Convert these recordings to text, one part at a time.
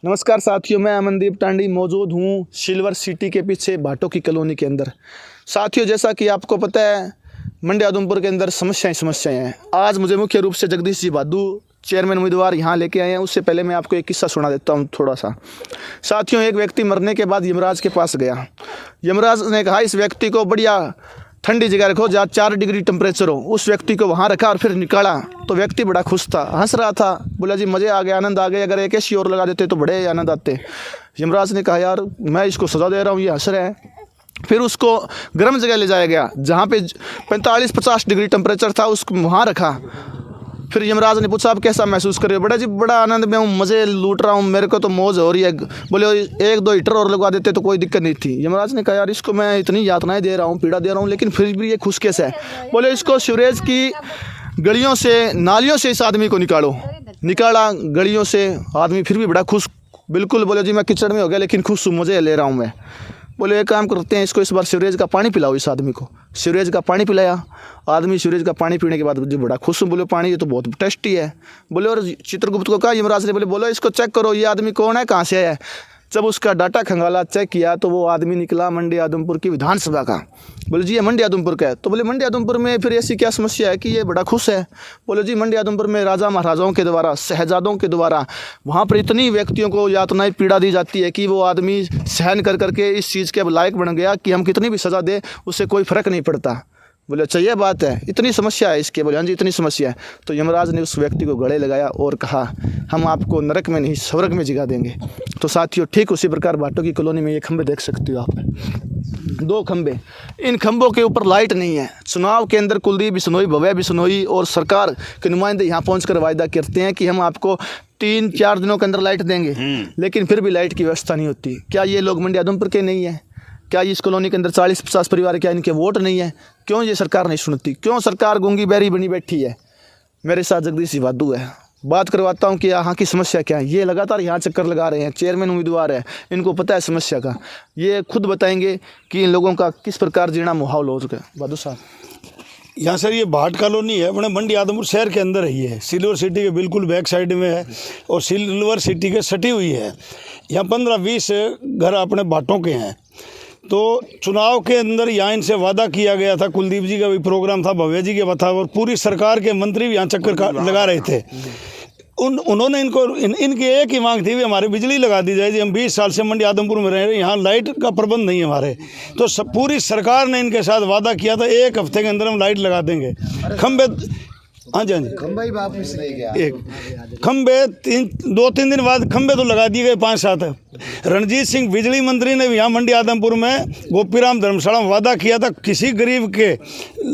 नमस्कार साथियों, मैं अमनदीप टांडी मौजूद हूँ सिल्वर सिटी के पीछे भाटों की कॉलोनी के अंदर। साथियों, जैसा कि आपको पता है, मंडी उधमपुर के अंदर समस्याएं हैं। आज मुझे मुख्य रूप से जगदीश जी भादू चेयरमैन उम्मीदवार यहाँ लेके आए हैं। उससे पहले मैं आपको एक किस्सा सुना देता हूँ थोड़ा सा। साथियों, एक व्यक्ति मरने के बाद यमराज के पास गया। यमराज ने कहा इस व्यक्ति को बढ़िया ठंडी जगह रखो जहाँ 4 डिग्री टेम्परेचर हो। उस व्यक्ति को वहाँ रखा और फिर निकाला तो व्यक्ति बड़ा खुश था, हंस रहा था। बोला जी मज़े आ गए, आनंद आ गए, अगर एक ऐसी और लगा देते तो बड़े आनंद आते। यमराज ने कहा यार मैं इसको सज़ा दे रहा हूँ, ये हंस रहा है। फिर उसको गर्म जगह ले जाया गया जहाँ पे 45-50 डिग्री टेम्परेचर था, उसको वहाँ रखा। फिर यमराज ने पूछा आप कैसा महसूस कर रहे हो? बड़ा जी बड़ा आनंद में हूँ, मज़े लूट रहा हूँ, मेरे को तो मौज हो रही है। बोले 1-2 हीटर और लगवा देते तो कोई दिक्कत नहीं थी। यमराज ने कहा यार इसको मैं इतनी यातनाएं दे रहा हूँ, पीड़ा दे रहा हूँ, लेकिन फिर भी ये खुश कैसे है? बोले इसको सीवरेज की गलियों से, नालियों से इस आदमी को निकालो। निकाला गलियों से, आदमी फिर भी बड़ा खुश। बिल्कुल बोले जी मैं कीचड़ में हो गया लेकिन खुश हूँ, मज़े ले रहा हूँ मैं। बोले एक काम करते हैं, इसको इस बार सीवरेज का पानी पिलाओ। इस आदमी को सीवरेज का पानी पिलाया। आदमी सीवरेज का पानी पीने के बाद जी बड़ा खुश हूँ। बोले पानी ये तो बहुत टेस्टी है। बोले और चित्रगुप्त को कहा यमराज ने, बोलो इसको चेक करो ये आदमी कौन है, कहाँ से आया है। जब उसका डाटा खंगाला, चेक किया तो वो आदमी निकला मंडी उधमपुर की विधानसभा का। बोले जी ये मंडी उधमपुर का है। तो बोले मंडी उधमपुर में फिर ऐसी क्या समस्या है कि ये बड़ा खुश है? बोले जी मंडी उधमपुर में राजा महाराजाओं के द्वारा, शहजादों के द्वारा वहाँ पर इतनी व्यक्तियों को यातनाएं पीड़ा दी जाती है कि वो आदमी सहन कर करके इस चीज़ के लायक बन गया कि हम कितनी भी सज़ा दें उससे कोई फ़र्क नहीं पड़ता। बोले अच्छा ये बात है, इतनी समस्या है इसके? बोले हाँ जी इतनी समस्या है। तो यमराज ने उस व्यक्ति को गले लगाया और कहा हम आपको नरक में नहीं स्वर्ग में जगा देंगे। तो साथियों ठीक उसी प्रकार भाटों की कॉलोनी में ये खंबे देख सकते हो आप, 2 खंबे। इन खंबों के ऊपर लाइट नहीं है। चुनाव के अंदर कुलदीप बिश्नोई, भव्या बिश्नोई और सरकार के नुमाइंदे यहाँ पहुँच वायदा करते हैं कि हम आपको 3-4 दिनों के अंदर लाइट देंगे, लेकिन फिर भी लाइट की व्यवस्था नहीं होती। क्या ये लोग मंडी उधमपुर के नहीं है? क्या इस कॉलोनी के अंदर 40-50 परिवार, क्या इनके वोट नहीं है? क्यों ये सरकार नहीं सुनती? क्यों सरकार गूंगी बैरी बनी बैठी है? मेरे साथ जगदीश जी भादू है, बात करवाता हूँ कि यहाँ की समस्या क्या है। ये लगातार यहाँ चक्कर लगा रहे हैं, चेयरमैन उम्मीदवार है, इनको पता है समस्या का। ये खुद बताएंगे कि इन लोगों का किस प्रकार जीना माहौल हो चुका है। भादू साहब यहाँ सर ये भाट कॉलोनी है, अपने मंडी उधमपुर शहर के अंदर ही है, सिल्वर सिटी के बिल्कुल बैक साइड में है और सिल्वर सिटी के सटी हुई है। यहाँ 15-20 घर अपने भाटों के हैं। तो चुनाव के अंदर यहाँ इनसे वादा किया गया था, कुलदीप जी का भी प्रोग्राम था, भव्या जी के था, और पूरी सरकार के मंत्री भी यहाँ चक्कर लगा रहे थे। उन्होंने इनकी एक ही मांग थी, भी हमारी बिजली लगा दी जाए। जी हम 20 साल से मंडी उधमपुर में रह रहे हैं, यहाँ लाइट का प्रबंध नहीं है हमारे। तो पूरी सरकार ने इनके साथ वादा किया था 1 हफ्ते के अंदर हम लाइट लगा देंगे। खंबे, हाँ जी हाँ जी, खंबे ही वापस ले गया। एक खंबे 2-3 दिन बाद खंबे तो लगा दिए गए 5-7। रणजीत सिंह बिजली मंत्री ने भी यहाँ मंडी उधमपुर में गोपीराम धर्मशाला में वादा किया था, किसी गरीब के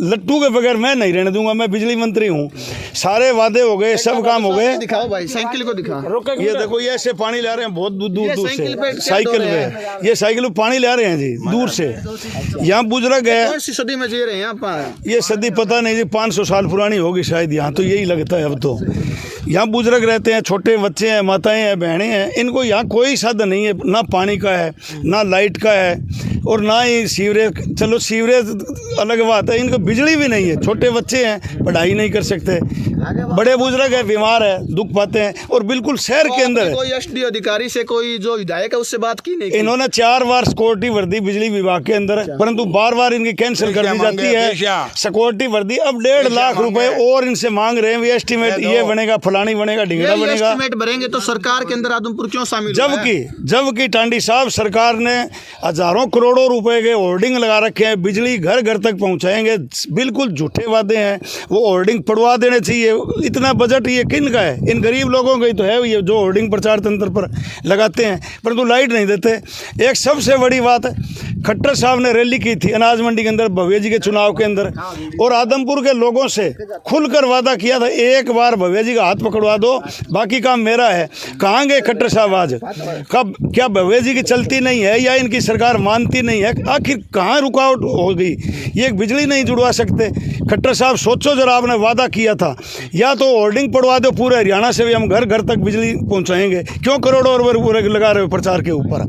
लट्टू के बगैर मैं नहीं रहने दूंगा, मैं बिजली मंत्री हूँ। सारे वादे हो गए, सब काम हो गए। दिखाओ भाई, साइकिल को दिखा। ये देखो ये ऐसे पानी ला रहे हैं बहुत दूर से, साइकिल पे, ये साइकिल पे पानी ला रहे हैं जी दूर से। यहाँ बुजुर्ग है, कौन सी सदी में जी रहे हैं आप? ये सदी पता नहीं जी, 500 साल पुरानी होगी शायद यहाँ, तो यही लगता है अब तो। यहाँ बुजुर्ग रहते हैं, छोटे बच्चे हैं, माताएं हैं, बहनें हैं, इनको यहाँ कोई साधन नहीं है, ना पानी का है, ना लाइट का है, और ना ही सीवरेज। चलो सीवरेज अलग बात है, इनको बिजली भी नहीं है। छोटे बच्चे हैं, पढ़ाई नहीं कर सकते, बड़े बुजुर्ग हैं, बीमार है, दुख पाते हैं, और बिल्कुल शहर के अंदर है। कोई एसडी अधिकारी से, कोई जो विधायक है उससे बात की नहीं? इन्होंने 4 बार सिक्योरिटी वर्दी बिजली विभाग के अंदर, परंतु बार इनकी कैंसिल कर दी जाती है। सिक्योरिटी वर्दी अब 1.5 लाख रुपए और इनसे मांग रहे हैं। एस्टीमेट ये बनेगा, फलानी बनेगा, ढिंगड़ा बनेगा। एस्टीमेट भरेंगे तो सरकार के अंदर उधमपुर क्यों शामिल? जबकि टांडी साहब सरकार ने हजारों करोड़ों रुपए के होर्डिंग लगा रखे हैं, बिजली घर घर तक पहुंचाएंगे। बिल्कुल झूठे वादे हैं, वो होर्डिंग पड़वा देने चाहिए। इतना बजट ये किन का है? इन गरीब लोगों का ही तो है, ये जो होर्डिंग प्रचार तंत्र पर लगाते हैं, परंतु लाइट नहीं देते। एक सबसे बड़ी बात है, खट्टर साहब ने रैली की थी अनाज मंडी के अंदर भव्या जी के चुनाव के अंदर, और उधमपुर के लोगों से खुलकर वादा किया था एक बार भव्या जी का हाथ पकड़वा दो, बाकी काम मेरा है। कहाँ गए खट्टर साहब आज? कब? क्या भव्या जी की चलती नहीं है या इनकी सरकार मानती नहीं है? आखिर कहाँ रुकावट हो गई? ये एक बिजली नहीं जुड़वा सकते। खट्टर साहब सोचो जरा, आपने वादा किया था, या तो होर्डिंग पड़वा दो, पूरे हरियाणा से भी हम घर घर तक बिजली पहुंचाएंगे। क्यों करोड़ों रुपए लगा रहे हो प्रचार के ऊपर?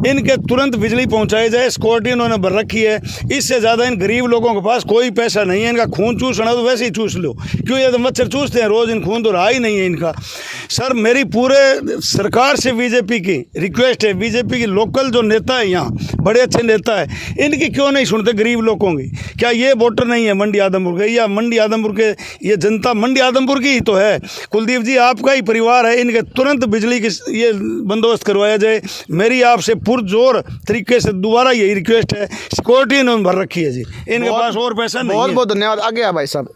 इनके तुरंत बिजली पहुंचाई जाए। सिक्योरिटी इन्होंने भर रखी है, इससे ज़्यादा इन गरीब लोगों के पास कोई पैसा नहीं है। इनका खून चूसना तो वैसे ही चूस लो, क्यों? ये तो मच्छर चूसते हैं रोज़, इन खून तो रहा ही नहीं। नहीं है इनका। सर मेरी पूरे सरकार से बीजेपी की रिक्वेस्ट है, बीजेपी की लोकल जो नेता है यहाँ बड़े अच्छे नेता है, इनकी क्यों नहीं सुनते गरीब लोगों की? क्या ये वोटर नहीं है मंडी आदमपुर के, या मंडी आदमपुर के ये जनता मंडी आदमपुर की ही तो है? कुलदीप जी आपका ही परिवार है, इनके तुरंत बिजली की ये बंदोबस्त करवाया जाए। मेरी आपसे पुरजोर तरीके से दोबारा यही रिक्वेस्ट है। सिक्योरिटी इन्होंने भर रखी है जी, इनके पास और पैसा नहीं है। बहुत बहुत धन्यवाद। आगे आ भाई साहब।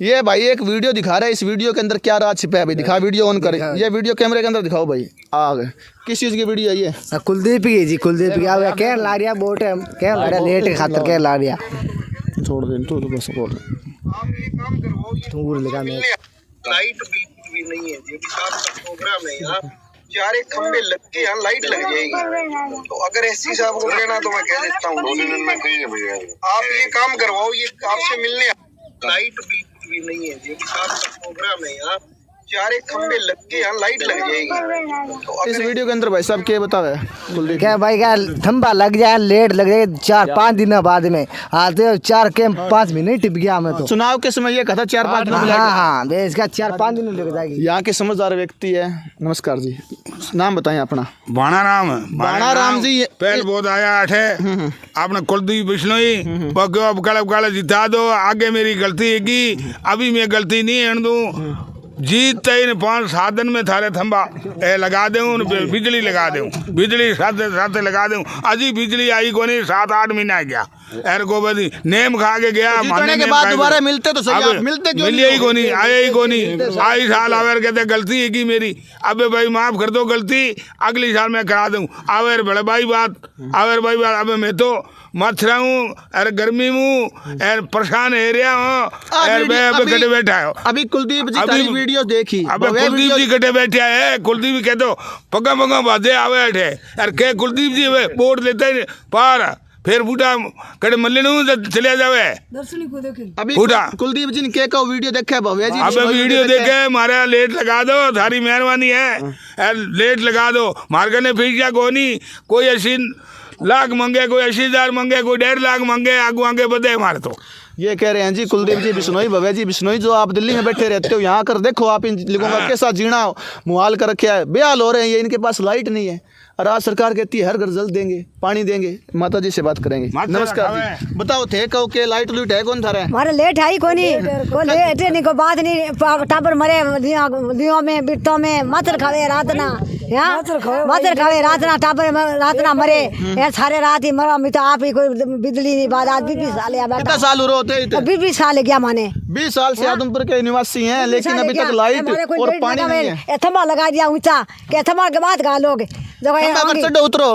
ये भाई एक वीडियो दिखा रहा है, इस वीडियो के अंदर क्या राज छिपा है भाई? दिखा, वीडियो ऑन कर, ये वीडियो कैमरे के अंदर दिखाओ भाई। आ गए, किस चीज़ की वीडियो है ये? कुलदीप की जी, कुलदीप की। अब क्या ला रिया बोट है, क्या ला रिया लेट के खातर क्या ला रिया? छोड़ दे तू तो बस बोल। तू लगा मैं लाइट बिल्कुल भी नहीं है जी, साफ का प्रोग्राम है यहाँ। चारे खंबे लग के यहाँ लाइट लग जाएगी। तो अगर एससी साहब को लेना तो मैं कह देता हूँ 2 दिन में आप ये काम करवाओ, ये आपसे मिलने। लाइट बिल्कुल भी नहीं है जी, साफ का प्रोग्राम है यहाँ। चारे खंबे लग के यहाँ लाइट लग जाएगी। तो इस वीडियो के अंदर भाई साहब क्या बतावे कुलदीप? क्या भाई, क्या थंबा लग जाए, लेट लग जाए 4-5 दिन बाद में आते 4 के 5 महीने टिप गया हमें तो। चुनाव के समय ये कहा था 4-5 दिन में। हाँ हाँ, इसका 4-5 दिन लग जाएगी। यहाँ के समझदार व्यक्ति है। नमस्कार जी, नाम बताएं अपना। बाणा राम बाणा राम जी। पहल बहुत आया है आपने कुलदीप बिश्नोई अब गलत जिता दो। आगे मेरी गलती है कि अभी मैं गलती नहीं है दूँ। जीत 3-5 दिन में थारे थंबा लगा दूँ, बिजली लगा दूँ, बिजली साथ लगा दूँ। अजी बिजली आई को नहीं, 7-8 महीना गया। एर को बदी नेम खा के गया। जीतने के बाद दोबारा मिलते तो सही, आप मिलते क्यों मिले ही को नहीं, आए ही को नहीं। आई साल आवेर कहते गलती है की मेरी, अबे भाई माफ कर दो गलती, अगली साल मैं करा दूँ। आवेर बड़े भाई बात, आवेर भाई बात। अबे मैं तो मत रहा हूँ, अरे गर्मी में यार परेशान है रहा हूँ, कटे बैठा है। अभी कुलदीप जी तारी वीडियो देखी। अबे कुलदीप जी कटे बैठे है, कुलदीप कह दो पगा पगा बाधे आवे बैठे यार। क्या कुलदीप जी वोट देते पार फिर बूढ़ा कड़े मल्ले चले जावे। अभी कुलदीप जी ने क्या कहो वीडियो देखे भव्या जी? अबे वीडियो देखे मारा लेट लगा दो, थारी मेहरबानी है, लेट लगा दो। मार्केट ने फिर क्या कोई 80 लाख मांगे, कोई 80,000 मांगे, कोई 1.5 लाख मांगे, आगू आगे बढ़े हमारे। तो ये कह रहे हैं जी कुलदीप जी बिश्नोई, भव्या जी बिश्नोई, जो आप दिल्ली में बैठे रहते हो, यहाँ कर देखो आप इन लोगों का कैसा जीना मुहाल कर रखा है, बेहाल हो रहे हैं ये। इनके पास लाइट नहीं है और आज सरकार कहती है हर घर जल देंगे, पानी देंगे। माता जी से बात करेंगे। नमस्कार जी, बताओ थे कहो के लाइट लूट है कौन था रहे? हमारे लेट है को लेट नहीं को बात नहीं। टाबर मरे दियों में बिट्टों में मातर खावे रात ना, मातर खावे रात ना, टाबर रात ना मरे यार, सारे रात ही मरा। मैं तो आप ही कोई बिजली नहीं बाद आज 20 साल या बैठा। कितना साल होते? 20 साल गया माने। 20 साल से आदमपुर के निवासी हैं, लेकिन अभी तक लाइट और पानी नहीं है। थम्बा लगा दिया ऊंचा, क्या थम्बा के बाद कहा लोग उतरो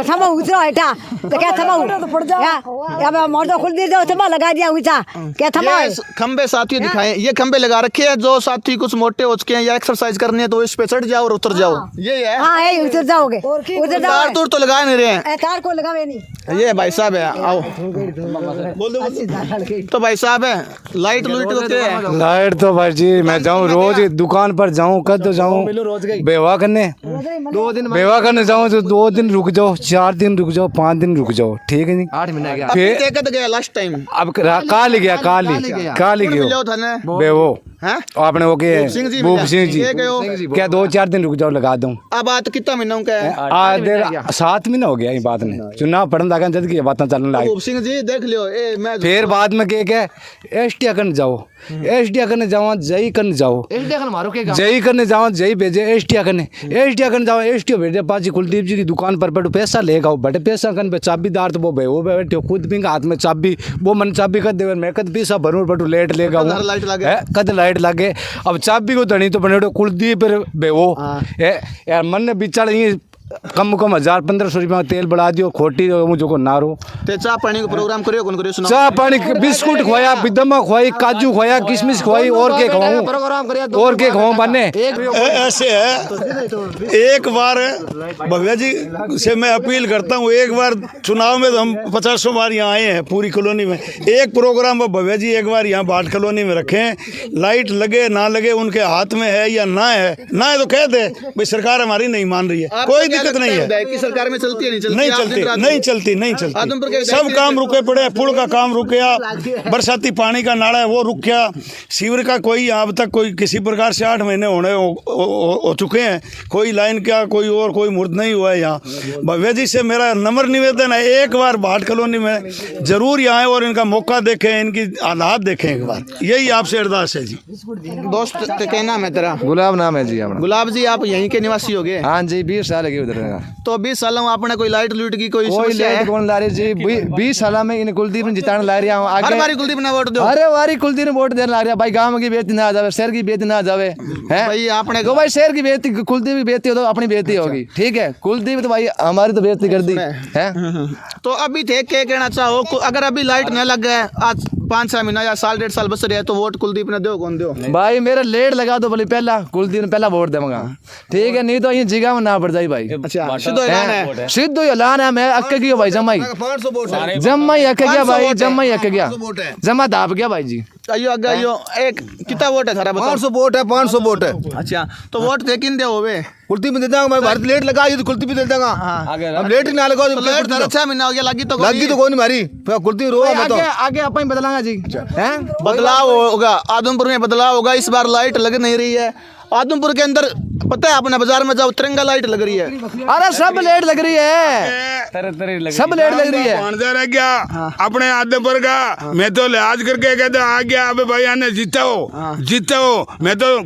थम्बा उतरो हेठा तो क्या थम्बा मोर तो खुल दी दो, थम्बा लगा दिया ऊंचा, क्या थम्बा खंबे साथियों दिखाए, ये खंबे लगा रखे हैं। जो साथी कुछ मोटे हो चुके हैं या एक्सरसाइज करनी है तो इस पे चढ़ जाओ और उतर जाओ। ये है, हाँ यही उतर जाओगे, उतर जाओ। तार तो लगा नहीं रहे हैं, तार को लगावे नहीं। ये भाई साहब है, आओ बोल दो। तो भाई साहब है लाइट लूट होते हैं। लाइट तो भाई जी मैं जाऊँ रोज दुकान पर जाऊँ, कद तो जाऊँ बेवा करने, 2 दिन बेवा करने जाऊँ तो 2 दिन रुक जाओ, 4 दिन रुक जाओ, 5 दिन रुक जाओ, ठीक है नहीं। 8 महीना गया फिर गया लास्ट टाइम। अब काल ही गया बेवो आपने वो के भूप सिंह जी क्या 2-4 दिन रुक जाओ लगा दूं। अब बात कितना महीनों का है? आज 7 महीना हो गया ये बात ने, चुनाव पढ़ने लगा जब की बातें चलने लगी। भूप सिंह जी देख लियो मैं फिर बाद में क्या एसटिया करने जाओ, एसटिया करने जाओ, जई करने जाओ, जई करने जाओ, जई भेजे एसटिया करने जाओ, एसटिया भेजे पाजी कुलदीप जी की दुकान पर बैठो पैसा लेगा बड़े पैसा करने चाबीदार तो वो बैठे खुद भी हाथ में चाबी, वो मन चाबी कर दे मैं कद पैसा भरूँ बैठू लेट लेगा कद लाइट लागे। अब चाबी को धनी तो बने कुलदीप वो यार मन ने बिचार कम 1,000-1,500 रुपया तेल बढ़ा दियो खोटी मुझे को नारो। ते चाह पानी का प्रोग्राम करियो कौन करियो? सुनाओ। चाह पानी बिस्कुट खवाया, बिदमा खवाई, काजू खवाया, किशमिश खवाई, और के खवाऊं, और के खवाऊं बने। ऐसे है, एक बार भव्या जी से मैं अपील करता हूँ, एक बार चुनाव में तो हम 50 बार यहाँ आए हैं पूरी कॉलोनी में, एक प्रोग्राम भव्या जी एक बार यहाँ बाट कॉलोनी में रखें। लाइट लगे ना लगे उनके हाथ में है या ना है तो कह दे भाई सरकार हमारी नहीं मान रही है, कोई दिक्कत नहीं है। की सरकार में चलती है, नहीं चलती आदमपुर के सब काम रुके पड़े हैं। पुल का काम रुक गया, बरसाती पानी का नाला है वो रुक गया, सीवर का कोई अब तक कोई किसी प्रकार से 8 महीने होने हो चुके हैं, कोई लाइन का कोई मुहूर्त नहीं हुआ है यहाँ। वजह से मेरा नम्र निवेदन है, एक बार भाट कॉलोनी में जरूर आए और इनका मौका देखें, इनकी हालात देखें एक बार, यही आपसे अरदास है जी। दोस्त क्या नाम है तेरा? गुलाब नाम है जी अपना। गुलाब जी, आप यहीं के निवासी हो गए? हाँ जी, 20 साल के उधर। तो 20 सालों में आपने कोई लाइट लूट की कोई समस्या है? कौन ला रही जी? 20 साल में इन कुलदीप ने जिताने ला रहा हूँ हर आगे। बारी कुलदीप ने वोट दो? अरे वारी कुलदीप ने वोट देने ला रहा भाई, गांव की बेइज्जती ना जावे, शहर की बेइज्जती ना जावे है भाई। आपने तो भाई शहर की बेइज्जती, कुलदीप की बेइज्जती हो तो अपनी बेइज्जती होगी, ठीक है? कुलदीप तो भाई हमारी तो बेइज्जती कर दी है। तो अभी थे क्या कहना चाहो, अगर अभी लाइट न लग गए आज 5-6 महीना या साल 1.5 साल बस रहे तो वोट कुलदीप ने दो कौन दो? भाई मेरा लेट लगा दो बोले, पहला कुलदीप ने पहला वोट देगा, ठीक है? नहीं तो ये जिगा में ना पड़ जाए भाई। अच्छा, सीधो ऐलान है? सीधो ऐलान है। मैं अक्के गया भाई, जम्मा ही अक्के गया भाई, जम्मा ही अक्के गया, जमा दाप गया भाई जी। अयो अग्गा अयो एक कितना वोट है थारा बताओ? 500 वोट है, 500 वोट है। अच्छा, तो वोट थे किन दे होवे? कुलदीप में दे देंगे, मैं भारत लेट लगा तो कुलदीप में दे देंगे। हम लेट ही ना लगा तो लेट थारा 6 महीना हो गया, लगी तो कोई नहीं मारी, कुलदीप रो मत। आगे अपन बदलांगा जी, हैं? बदलाव होगा आदमपुर में, बदलाव होगा। इस बार लाइट लग नहीं रही है आदमपुर के अंदर, पता है अपने बाजार में जाओ तिरंगा लाइट लग रही है। अरे सब लेट लग रही है, सब लेट लग रही है। पांच रह गया अपने आदमपुर का, मैं तो लिहाज करके कहता आ गया, अबे भाई आने जीता हो, मैं तो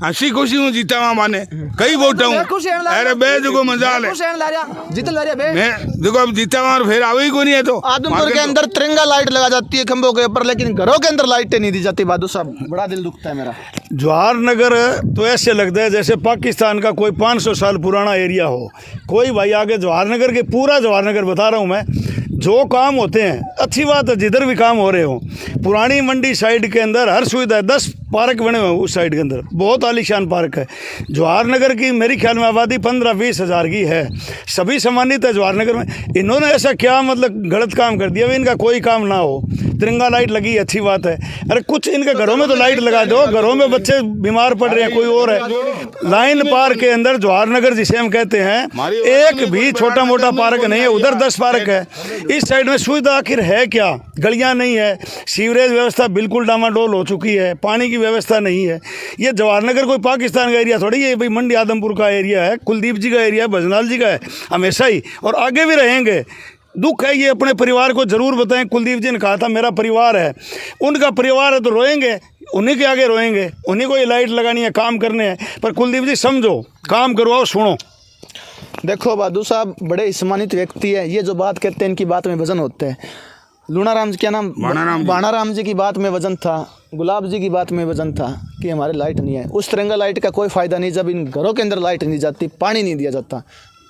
हंसी खुशी हूँ जीता हुआ माने कई वोट हूँ। अरे बे देखो मजाल है, मैं देखो अब जीता हुआ और फिर आवे को नहीं है। तो आदमपुर के अंदर तिरंगा लाइट लगा जाती है खंभों के ऊपर, लेकिन घरों के अंदर लाइटें नहीं दी जाती। बहादुर साहब, बड़ा दिल दुखता है मेरा। जवाहर नगर तो ऐसे लगता है जैसे पाकिस्तान का कोई 500 साल पुराना एरिया हो। कोई भाई आगे जवाहर नगर के, पूरा जवाहर नगर बता रहा हूँ मैं, जो काम होते हैं अच्छी बात है, जिधर भी काम हो रहे हो। पुरानी मंडी साइड के अंदर हर सुविधा है, 10 पार्क बने हुए हैं उस साइड के अंदर, बहुत आलीशान पार्क है। जवाहर नगर की मेरी ख्याल में आबादी 15-20 हज़ार की है, सभी सम्मानित है जवाहर नगर में। इन्होंने ऐसा क्या मतलब गलत काम कर दिया, इनका कोई काम ना हो। तिरंगा लाइट लगी अच्छी बात है, अरे कुछ इनके घरों में तो लाइट लगा दो, घरों में बच्चे बीमार पड़ रहे हैं, कोई और है। लाइन पार्क के अंदर जवाहर नगर जिसे हम कहते हैं, एक भी छोटा मोटा पार्क नहीं है, उधर 10 पार्क है। इस साइड में सुविधा आखिर है क्या? गलियां नहीं है, सीवरेज व्यवस्था बिल्कुल डामाडोल हो चुकी है, पानी की व्यवस्था नहीं है। ये जवाहर नगर कोई पाकिस्तान का एरिया थोड़ी है भाई, मंडी आदमपुर का एरिया है, कुलदीप जी का एरिया है, भजनाल जी का है, हमेशा ही और आगे भी रहेंगे। दुख है ये, अपने परिवार को जरूर बताएं। कुलदीप जी ने कहा था मेरा परिवार है, उनका परिवार है तो रोएंगे, उन्हीं के आगे रोएंगे, उन्हीं को ये लाइट लगानी है, काम करने हैं। पर कुलदीप जी समझो, काम करवाओ, सुनो। देखो बहादुर साहब बड़े ही सम्मानित व्यक्ति है, ये जो बात कहते हैं इनकी बात में वजन होते हैं। लूणाराम जी, क्या नाम? बाणाराम जी की बात में वजन था, गुलाब जी की बात में वजन था कि हमारे लाइट नहीं है। उस तिरंगा लाइट का कोई फ़ायदा नहीं जब इन घरों के अंदर लाइट नहीं जाती, पानी नहीं दिया जाता।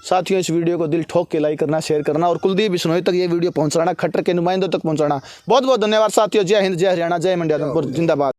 साथियों, इस वीडियो को दिल ठोक के लाइक करना, शेयर करना और कुलदीप बिश्नोई तक ये वीडियो पहुंचाना, खट्टर के नुमाइंदों तक पहुंचाना। बहुत बहुत धन्यवाद साथियों। जय हिंद, जय हरियाणा, जय मंडी आदमपुर, जिंदाबाद।